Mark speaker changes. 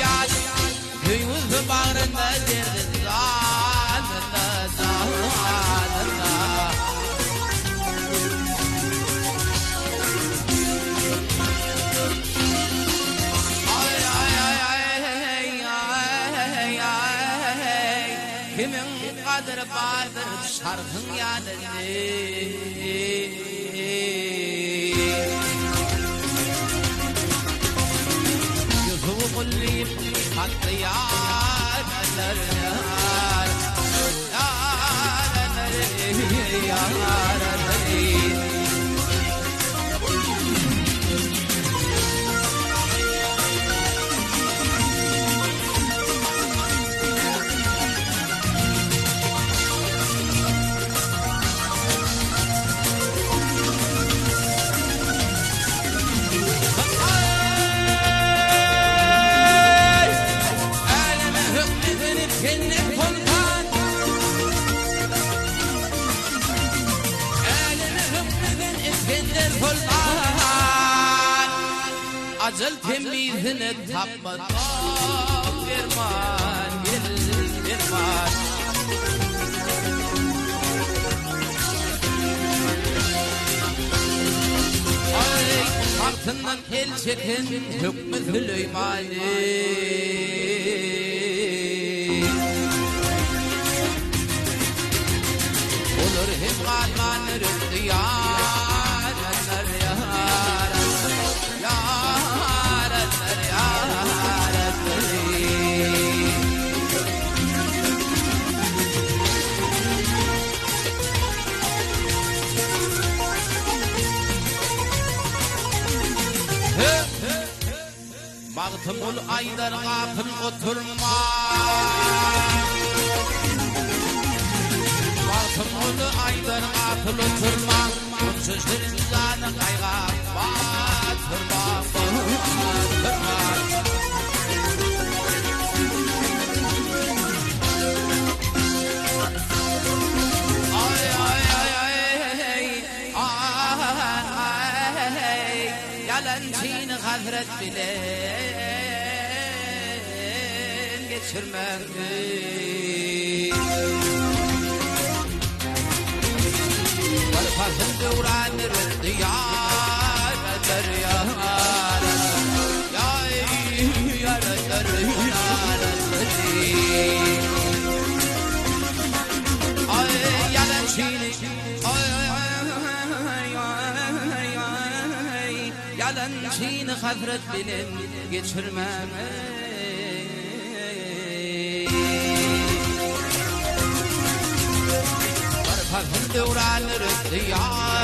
Speaker 1: Yakup köyümüzün bağrında derdi zanında zanında. Ay ay ay ay ay ay kimin kadri vardır şarkın yanında. Yüzü kulliyim hakkı yar yar yar yar yar yar. Acıl temizini tapmadan verman, verman. Ay, altından el çeken hükmü Süleymani. Olur hem kalmanır diyar, yar, Baktım ol aylar kapın oturma. Baktım ol aylar kapın oturma. Bu sözlerin zanı kayga batırma, batırma. Ay ay ay ay ay yalancını hazret bilen geçirmem. Varfasın devranır diyar yar yar yar. Ay yalancını yalancını hazret bilen geçirmem. Varfasın devranır diyar